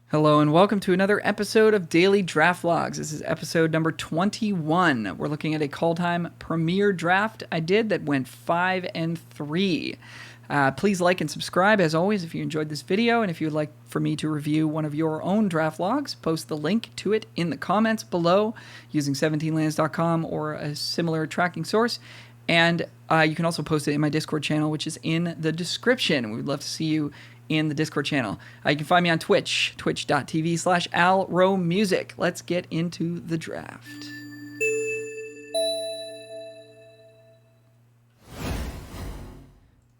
Hello and welcome to another episode of Daily Draft Logs. This is episode number 21. We're looking at a Kaldheim Premier draft I did that went 5 and 3. Please like and subscribe as always if you enjoyed this video, and if you would like for me to review one of your own draft logs, post the link to it in the comments below using 17lands.com or a similar tracking source. And you can also post it in my Discord channel, which is in the description. We would love to see you in the Discord channel. You can find me on Twitch, twitch.tv/alromusic. Let's get into the draft.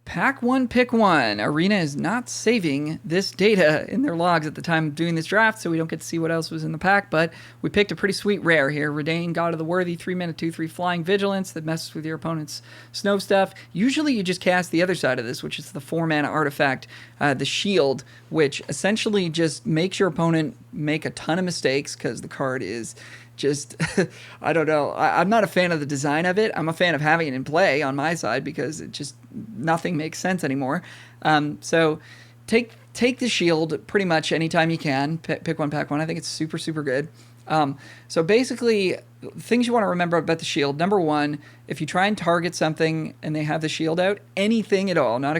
Pack 1, pick 1. Arena is not saving this data in their logs at the time of doing this draft, so we don't get to see what else was in the pack, but we picked a pretty sweet rare here. Redain, God of the Worthy, 3-mana, 2/3 flying vigilance that messes with your opponent's snow stuff. Usually you just cast the other side of this, which is the 4-mana artifact, the Shield, which essentially just makes your opponent make a ton of mistakes because the card is just, I don't know. I'm not a fan of the design of it. I'm a fan of having it in play on my side because it just, nothing makes sense anymore. So take the Shield pretty much anytime you can. Pick one, pack one. I think it's super, super good. So basically, things you want to remember about the Shield. Number one, if you try and target something and they have the Shield out, anything at all, not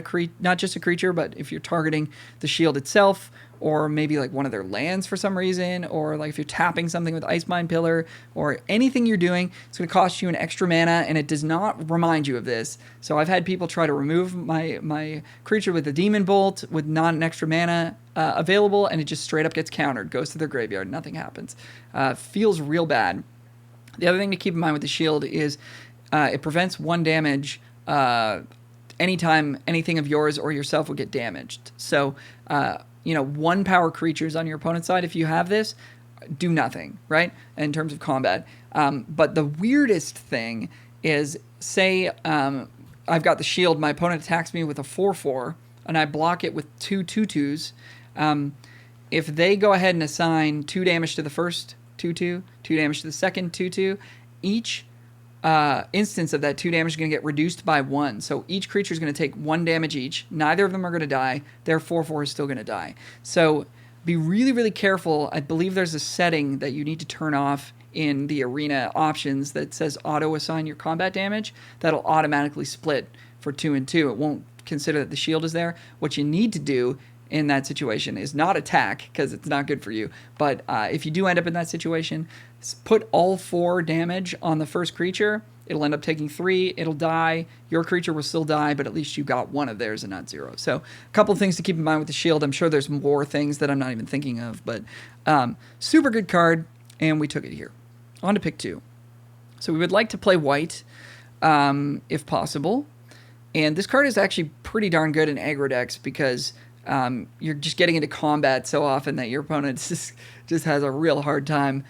just a creature, but if you're targeting the Shield itself, or maybe like one of their lands for some reason, or like if you're tapping something with Ice Mind Pillar, or anything you're doing, it's going to cost you an extra mana, and it does not remind you of this. So I've had people try to remove my creature with the Demon Bolt with not an extra mana available, and it just straight up gets countered, goes to their graveyard, nothing happens. Feels real bad. The other thing to keep in mind with the Shield is it prevents 1 damage anytime anything of yours or yourself would get damaged. So, 1 power creatures on your opponent's side, if you have this, do nothing, right? In terms of combat. But the weirdest thing is, say I've got the Shield, my opponent attacks me with a 4/4, and I block it with 2 2/2s. If they go ahead and assign 2 damage to the first 2/2, 2 damage to the second 2/2, each instance of that 2 damage is going to get reduced by 1. So each creature is going to take 1 damage each. Neither of them are going to die. Their 4/4 is still going to die. So be really, really careful. I believe there's a setting that you need to turn off in the arena options that says auto assign your combat damage. That'll automatically split for 2 and 2. It won't consider that the Shield is there. What you need to do in that situation is not attack, because it's not good for you, but if you do end up in that situation, put all 4 damage on the first creature. It'll end up taking 3, it'll die, your creature will still die, but at least you got 1 of theirs and not 0. So a couple things to keep in mind with the Shield. I'm sure there's more things that I'm not even thinking of, but super good card, and we took it here. On to pick 2. So we would like to play white if possible, and this card is actually pretty darn good in aggro decks because you're just getting into combat so often that your opponent just has a real hard time,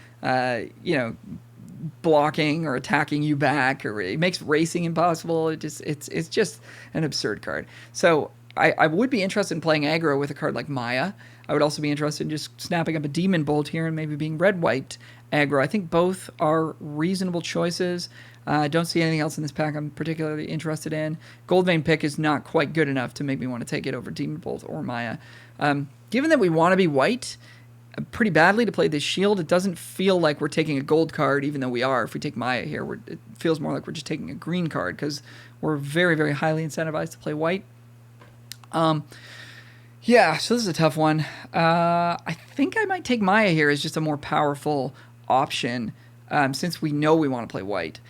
blocking or attacking you back, or it makes racing impossible. It's just an absurd card. So I would be interested in playing aggro with a card like Maya. I would also be interested in just snapping up a Demon Bolt here and maybe being red-white aggro. I think both are reasonable choices. I don't see anything else in this pack I'm particularly interested in. Goldvein pick is not quite good enough to make me want to take it over Demon Bolt or Maya. Given that we want to be white pretty badly to play this Shield, it doesn't feel like we're taking a gold card, even though we are. If we take Maya here, it feels more like we're just taking a green card because we're very, very highly incentivized to play white. Yeah, so this is a tough one. I think I might take Maya here as just a more powerful option since we know we want to play white.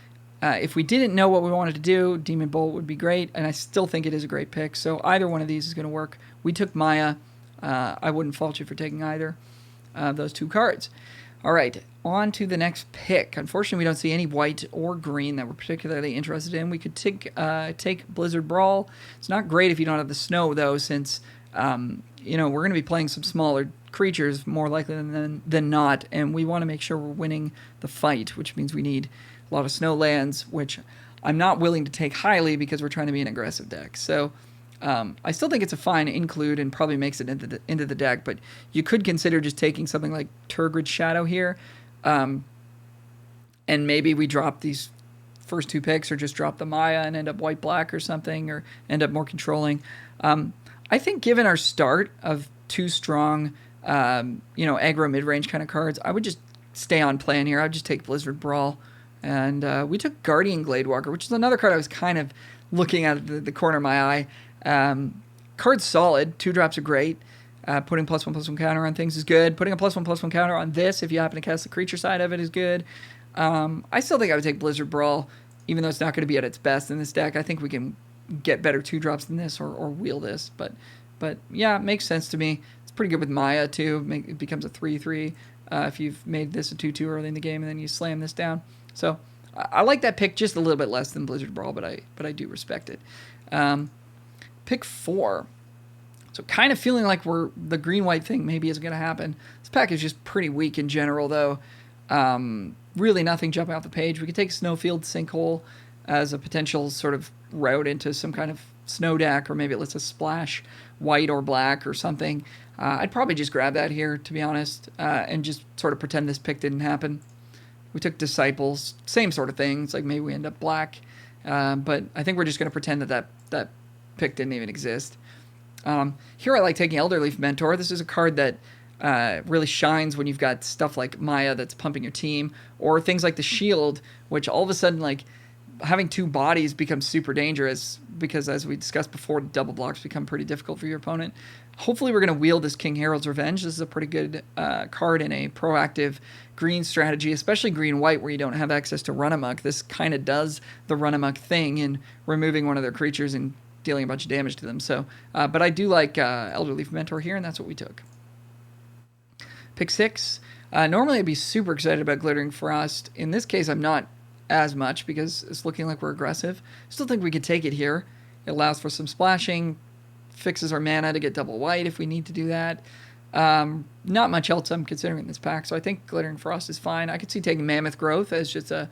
If we didn't know what we wanted to do, Demon Bolt would be great, and I still think it is a great pick, so either one of these is going to work. We took Maya. I wouldn't fault you for taking either of those 2 cards. All right, on to the next pick. Unfortunately, we don't see any white or green that we're particularly interested in. We could take Blizzard Brawl. It's not great if you don't have the snow, though, since we're going to be playing some smaller creatures more likely than not, and we want to make sure we're winning the fight, which means we need a lot of snow lands, which I'm not willing to take highly because we're trying to be an aggressive deck. So I still think it's a fine include and probably makes it into the deck, but you could consider just taking something like Turgid Shadow here, and maybe we drop these first 2 picks or just drop the Maya and end up white-black or something, or end up more controlling. I think given our start of 2 strong aggro mid-range kind of cards, I would just stay on plan here. I'd just take Blizzard Brawl. And we took Guardian Gladewalker, which is another card I was kind of looking at the corner of my eye. Card's solid. 2 drops are great. Putting +1/+1 counter on things is good. Putting a +1/+1 counter on this, if you happen to cast the creature side of it, is good. I still think I would take Blizzard Brawl, even though it's not going to be at its best in this deck. I think we can get better 2-drops than this or wheel this. But yeah, it makes sense to me. It's pretty good with Maya, too. It becomes a 3/3 if you've made this a 2/2 early in the game and then you slam this down. So I like that pick just a little bit less than Blizzard Brawl, but I do respect it. Pick 4. So kind of feeling like the green-white thing maybe isn't going to happen. This pack is just pretty weak in general, though. Really nothing jumping off the page. We could take Snowfield Sinkhole as a potential sort of route into some kind of snow deck, or maybe it lets us splash white or black or something. I'd probably just grab that here, to be honest, and just sort of pretend this pick didn't happen. We took Disciples, same sort of thing. It's like maybe we end up black, but I think we're just going to pretend that pick didn't even exist. Here I like taking Elderleaf Mentor. This is a card that really shines when you've got stuff like Maya that's pumping your team, or things like the Shield, which all of a sudden, like, having 2 bodies becomes super dangerous because, as we discussed before, double blocks become pretty difficult for your opponent. Hopefully we're going to wield this King Harold's Revenge. This is a pretty good card in a proactive green strategy, especially green-white where you don't have access to Run Amok. This kind of does the Run Amok thing in removing one of their creatures and dealing a bunch of damage to them. So, but I do like Elderleaf Mentor here, and that's what we took. Pick 6. Normally I'd be super excited about Glittering Frost. In this case, I'm not as much because it's looking like we're aggressive. Still think we could take it here. It allows for some splashing, fixes our mana to get double white if we need to do that. Not much else I'm considering in this pack, so I think Glittering Frost is fine. I could see taking Mammoth Growth as just a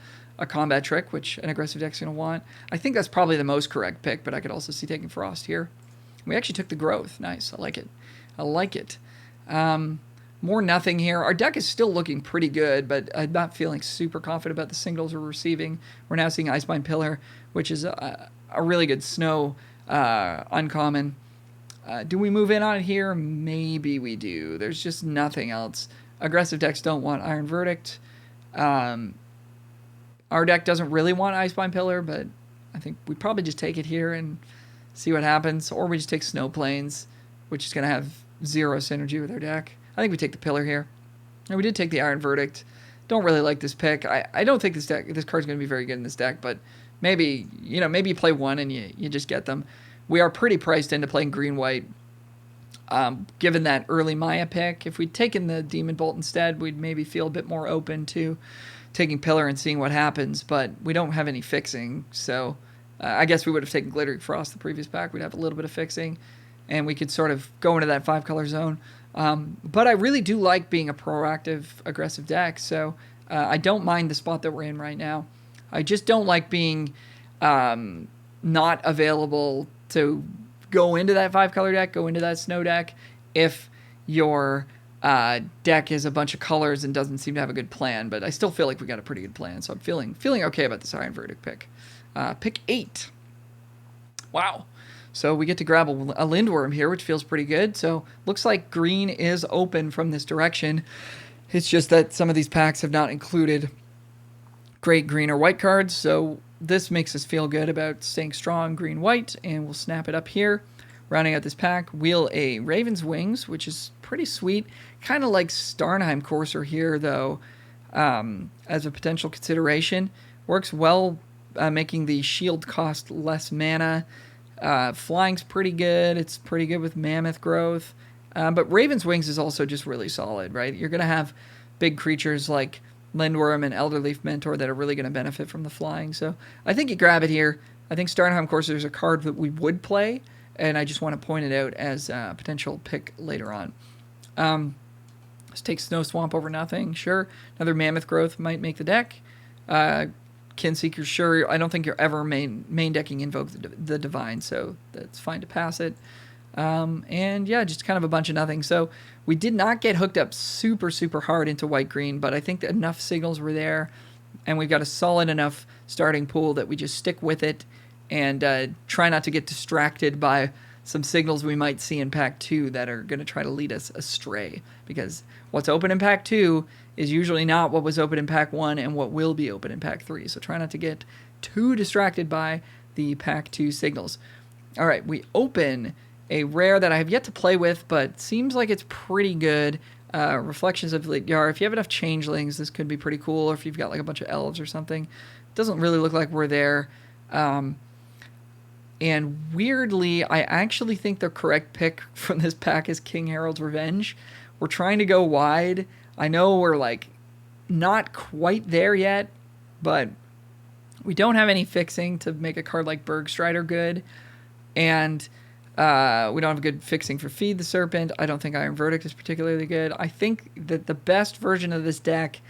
combat trick, which an aggressive deck's going to want. I think that's probably the most correct pick, but I could also see taking Frost here. We actually took the Growth. Nice. I like it. I like it. More nothing here. Our deck is still looking pretty good, but I'm not feeling super confident about the singles we're receiving. We're now seeing Icebind Pillar, which is a really good snow uncommon. Do we move in on it here? Maybe we do. There's just nothing else. Aggressive decks don't want Iron Verdict. Our deck doesn't really want Icebind Pillar, but I think we probably just take it here and see what happens. Or we just take Snow Plains, which is going to have 0 synergy with our deck. I think we take the Pillar here. And we did take the Iron Verdict. Don't really like this pick. I don't think this card's going to be very good in this deck, but maybe you play one and you just get them. We are pretty priced into playing green-white. Given that early Maya pick, if we'd taken the Demon Bolt instead, we'd maybe feel a bit more open to taking Pillar and seeing what happens, but we don't have any fixing, so I guess we would have taken Glittering Frost the previous pack. We'd have a little bit of fixing, and we could sort of go into that 5-color zone. But I really do like being a proactive, aggressive deck, so I don't mind the spot that we're in right now. I just don't like being not available to go into that 5-color deck, go into that snow deck, if your deck is a bunch of colors and doesn't seem to have a good plan. But I still feel like we got a pretty good plan, so I'm feeling okay about this Iron Verdict pick. Pick 8. Wow. So we get to grab a Lindworm here, which feels pretty good. So looks like green is open from this direction. It's just that some of these packs have not included great green or white cards, so this makes us feel good about staying strong green-white, and we'll snap it up here. Rounding out this pack, wheel a Raven's Wings, which is pretty sweet. Kind of like Starnheim Courser here, though, as a potential consideration. Works well, making the shield cost less mana. Flying's pretty good. It's pretty good with Mammoth Growth. But Raven's Wings is also just really solid, right? You're going to have big creatures like Lindworm and Elderleaf Mentor that are really going to benefit from the flying. So I think you grab it here. I think Starnheim Courser is a card that we would play, and I just want to point it out as a potential pick later on. Let's take Snow Swamp over nothing. Sure. Another Mammoth Growth might make the deck. Kinseeker, sure. I don't think you're ever main decking Invoke the Divine, so that's fine to pass it. And yeah, just kind of a bunch of nothing. So we did not get hooked up super, super hard into white-green, but I think that enough signals were there, and we've got a solid enough starting pool that we just stick with it and try not to get distracted by some signals we might see in Pack 2 that are going to try to lead us astray. Because what's open in Pack 2 is usually not what was open in Pack 1 and what will be open in Pack 3. So try not to get too distracted by the Pack 2 signals. All right, we open a rare that I have yet to play with, but seems like it's pretty good. Reflections of Lityar. If you have enough changelings, this could be pretty cool. Or if you've got like a bunch of elves or something. It doesn't really look like we're there. And weirdly, I actually think the correct pick from this pack is King Harold's Revenge. We're trying to go wide. I know we're like not quite there yet, but we don't have any fixing to make a card like Bergstrider good. And we don't have a good fixing for Feed the Serpent. I don't think Iron Verdict is particularly good. I think that the best version of this deck,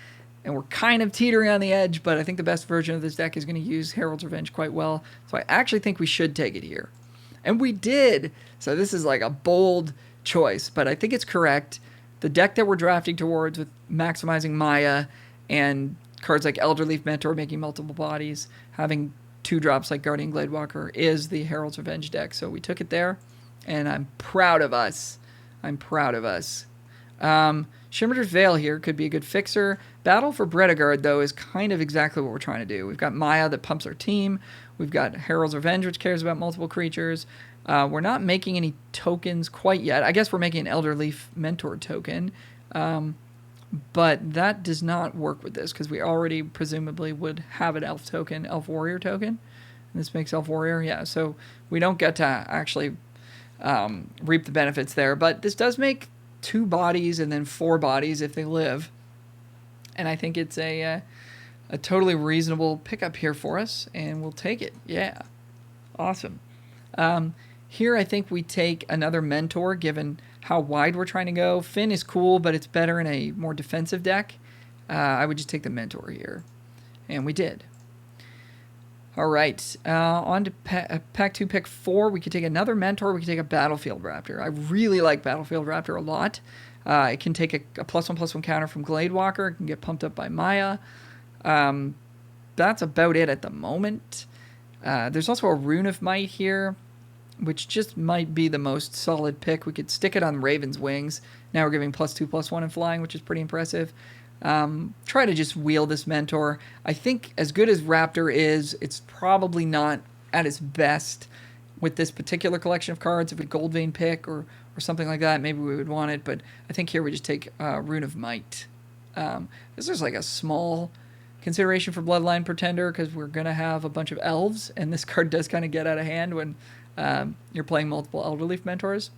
and we're kind of teetering on the edge, but I think the best version of this deck is going to use Herald's Revenge quite well. So I actually think we should take it here. And we did. So this is like a bold choice, but I think it's correct. The deck that we're drafting towards with maximizing Maya and cards like Elderleaf Mentor making multiple bodies, having 2-drops like Guardian Gladewalker is the Herald's Revenge deck. So we took it there, and I'm proud of us. I'm proud of us. Shimmer's Veil here could be a good fixer. Battle for Bredegard, though, is kind of exactly what we're trying to do. We've got Maya that pumps our team. We've got Herald's Revenge, which cares about multiple creatures. We're not making any tokens quite yet. I guess we're making an Elderleaf Mentor token. But that does not work with this because we already presumably would have an Elf token, Elf Warrior token. And this makes Elf Warrior, yeah. So we don't get to actually reap the benefits there. But this does make 2 bodies and then 4 bodies if they live. And I think it's a totally reasonable pickup here for us, and we'll take it. Yeah, awesome. Here I think we take another Mentor, given how wide we're trying to go. Finn is cool, but it's better in a more defensive deck. I would just take the Mentor here. And we did. All right, on to Pack 2, Pick 4. We could take another Mentor. We could take a Battlefield Raptor. I really like Battlefield Raptor a lot. It can take a +1/+1 counter from Gladewalker. It can get pumped up by Maya. That's about it at the moment. There's also a Rune of Might here, which just might be the most solid pick. We could stick it on Raven's Wings. Now we're giving +2/+1 in flying, which is pretty impressive. Try to just wheel this Mentor. I think as good as Raptor is, it's probably not at its best with this particular collection of cards. If a Goldvein pick or something like that, maybe we would want it. But I think here we just take Rune of Might. This is like a small consideration for Bloodline Pretender because we're going to have a bunch of elves, and this card does kind of get out of hand when you're playing multiple Elderleaf Mentors.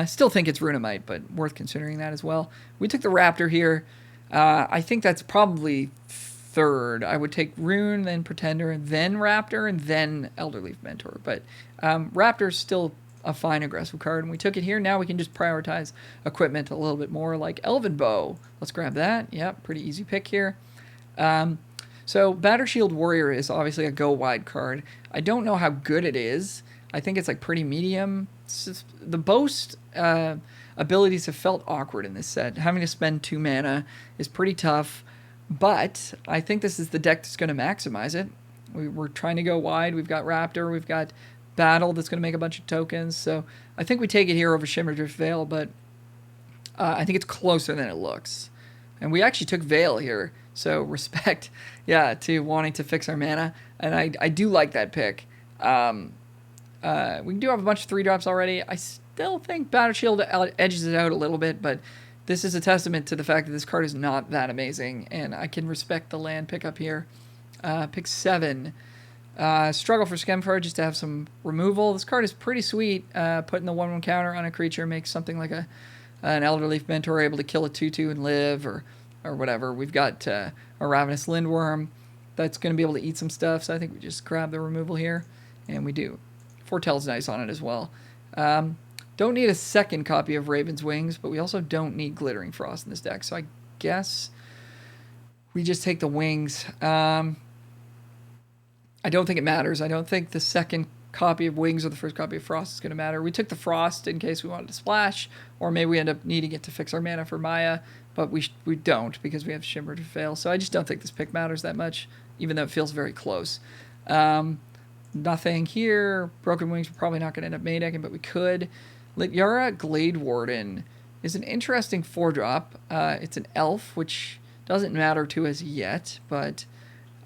Still think it's Rune of Might, but worth considering that as well. We took the Raptor here. I think that's probably third. I would take Rune, then Pretender, then Raptor, and then Elderleaf Mentor. But Raptor's still a fine aggressive card, and we took it here. Now we can just prioritize equipment a little bit more, like Elven Bow. Let's grab that. Yep, pretty easy pick here. So Battershield Warrior is obviously a go-wide card. I don't know how good it is. I think it's like pretty medium. The Boast abilities have felt awkward in this set. Having to spend 2 mana is pretty tough, but I think this is the deck that's going to maximize it. We're trying to go wide. We've got Raptor. We've got Battle that's going to make a bunch of tokens. So I think we take it here over Shimmerdrift Veil, but I think it's closer than it looks. And we actually took Veil here, so respect, yeah, to wanting to fix our mana. And I do like that pick. We do have a bunch of 3-drops already. I still think Battleshield edges it out a little bit, but this is a testament to the fact that this card is not that amazing, and I can respect the land pickup here. Pick 7. Struggle for Skemfar just to have some removal. This card is pretty sweet. Putting the 1/1 counter on a creature makes something like an Elderleaf Mentor able to kill a 2/2 and live, or whatever. We've got a Ravenous Lindworm that's going to be able to eat some stuff, so I think we just grab the removal here, and we do. Foretell's nice on it as well. Don't need a second copy of Raven's Wings, but we also don't need Glittering Frost in this deck, so I guess we just take the Wings. I don't think it matters. I don't think the second copy of Wings or the first copy of Frost is going to matter. We took the Frost in case we wanted to splash, or maybe we end up needing it to fix our mana for Maya, but we don't because we have Shimmer to fail. So I just don't think this pick matters that much, even though it feels very close. Nothing here. Broken Wings, we're probably not going to end up main decking, but we could. Lityara Glade Warden is an interesting 4-drop. It's an elf, which doesn't matter to us yet, but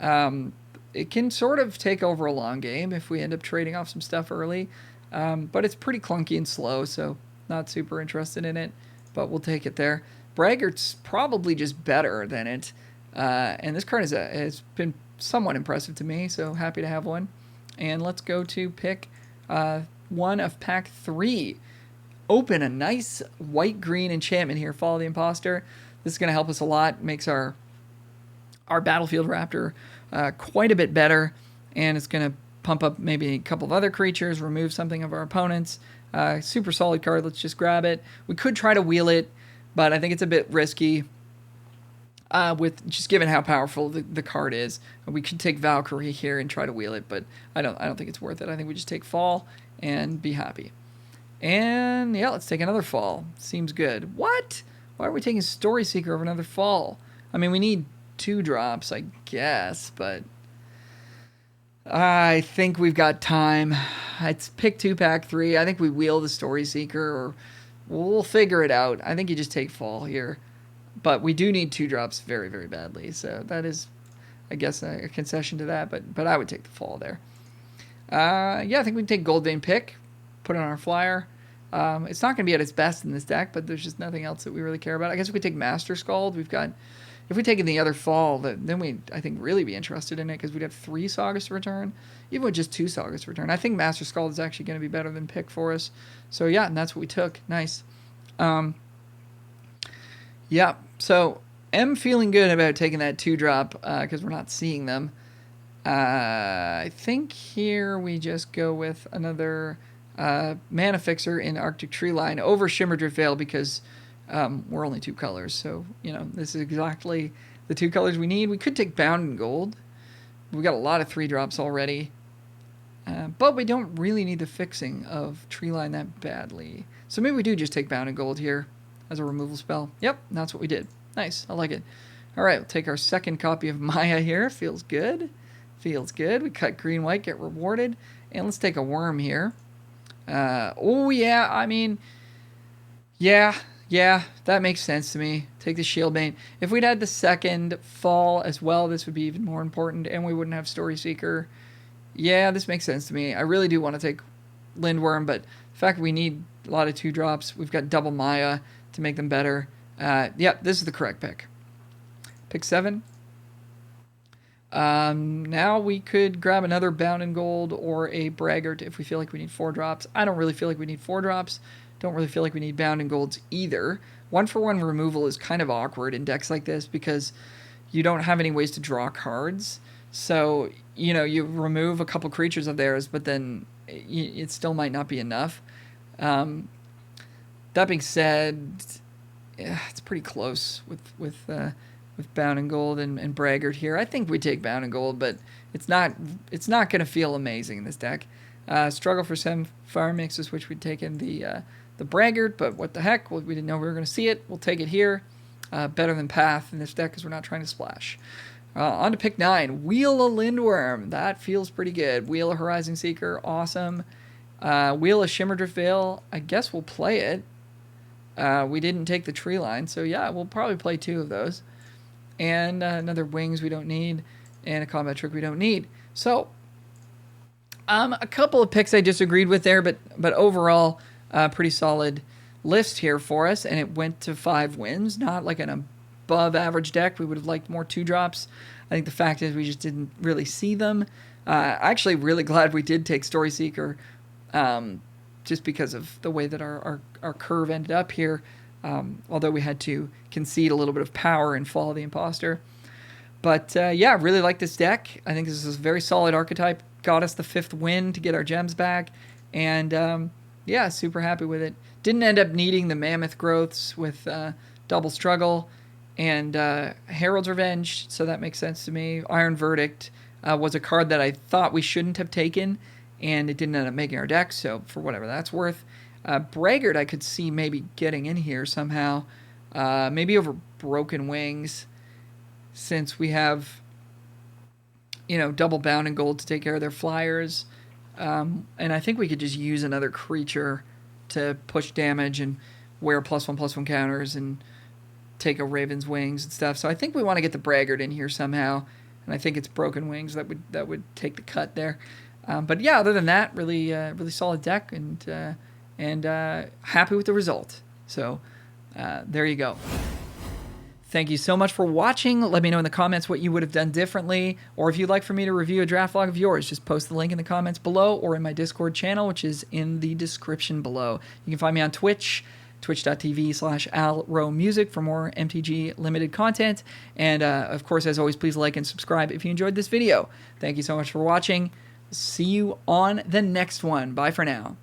it can sort of take over a long game if we end up trading off some stuff early. But it's pretty clunky and slow, so not super interested in it, but we'll take it there. Braggart's probably just better than it, and this card has been somewhat impressive to me, so happy to have one. And let's go to pick one of pack 3. Open a nice white-green enchantment here, Follow the Imposter. This is going to help us a lot, makes our Battlefield Raptor quite a bit better, and it's going to pump up maybe a couple of other creatures, remove something of our opponents. Super solid card, let's just grab it. We could try to wheel it, but I think it's a bit risky with just given how powerful the card is. We could take Valkyrie here and try to wheel it, but I don't think it's worth it. I think we just take Fall and be happy. And yeah, let's take another Fall. Seems good. What? Why are we taking Story Seeker over another Fall? I mean, we need 2 drops, I guess, but I think we've got time. It's pick 2, pack 3. I think we wheel the Story Seeker, or we'll figure it out. I think you just take Fall here. But we do need 2 drops very, very badly. So that is, I guess, a concession to that. But I would take the Fall there. Yeah, I think we can take Gold Vein Pick, put it on our flyer. It's not going to be at its best in this deck, but there's just nothing else that we really care about. I guess we could take Master Scald. We've got, if we take in the other Fall, then we'd, I think, really be interested in it, because we'd have 3 Sagas to return, even with just 2 Sagas to return. I think Master Scald is actually going to be better than Pick for us. So yeah, and that's what we took. Nice. Yeah, so am feeling good about taking that 2-drop because we're not seeing them. I think here we just go with another Mana Fixer in Arctic Tree Line over Shimmerdrift Veil, because we're only 2 colors. So, you know, this is exactly the 2 colors we need. We could take Bound in Gold. We've got a lot of 3-drops already. But we don't really need the fixing of Tree Line that badly. So maybe we do just take Bound in Gold here as a removal spell. Yep, that's what we did. Nice, I like it. All right, we'll take our second copy of Maya here. Feels good. Feels good. We cut green, white, get rewarded. And let's take a worm here. Oh, yeah, I mean, yeah, that makes sense to me. Take the Shieldbane. If we'd had the second Fall as well, this would be even more important, and we wouldn't have Story Seeker. Yeah, this makes sense to me. I really do want to take Lindworm, but the fact we need a lot of 2-drops, we've got double Maya to make them better. Yeah, this is the correct pick. Pick 7. Now we could grab another Bound in Gold or a Braggart if we feel like we need 4-drops. I don't really feel like we need 4-drops. Don't really feel like we need Bound in Golds either. 1-for-1 removal is kind of awkward in decks like this because you don't have any ways to draw cards. So, you know, you remove a couple creatures of theirs, but then it still might not be enough. That being said, yeah, it's pretty close with Bound in Gold and Braggart here. I think we take Bound in Gold, but it's not going to feel amazing in this deck. Struggle for some fire mixes, which we'd taken the Braggart, but what the heck? We didn't know we were going to see it. We'll take it here. Better than Path in this deck because we're not trying to splash. On to pick 9. Wheel a Lindworm. That feels pretty good. Wheel a Horizon Seeker. Awesome. Wheel a Shimmerdrift Veil. I guess we'll play it. We didn't take the Tree Line, so yeah, we'll probably play 2 of those. And another Wings we don't need, and a Combat Trick we don't need. So, a couple of picks I disagreed with there, but overall, pretty solid list here for us, and it went to 5 wins. Not like an above average deck. We would have liked more 2-drops. I think the fact is we just didn't really see them. Actually, really glad we did take Story Seeker, just because of the way that our curve ended up here, although we had to concede a little bit of power and Follow the Imposter. But yeah, really like this deck. I think this is a very solid archetype. Got us the 5th win to get our gems back, and yeah, super happy with it. Didn't end up needing the Mammoth Growths with Double Struggle and Herald's Revenge, so that makes sense to me. Iron Verdict was a card that I thought we shouldn't have taken, and it didn't end up making our deck, so for whatever that's worth. Braggart I could see maybe getting in here somehow, maybe over Broken Wings, since we have, you know, double Bound in Gold to take care of their flyers. And I think we could just use another creature to push damage and wear +1/+1 counters and take a Raven's Wings and stuff. So I think we want to get the Braggart in here somehow, and I think it's Broken Wings that would take the cut there. But yeah, other than that, really solid deck, and happy with the result. So there you go. Thank you so much for watching. Let me know in the comments what you would have done differently, or if you'd like for me to review a draft log of yours, just post the link in the comments below or in my Discord channel, which is in the description below. You can find me on Twitch, twitch.tv/alromusic for more MTG limited content. And of course, as always, please like and subscribe if you enjoyed this video. Thank you so much for watching. See you on the next one. Bye for now.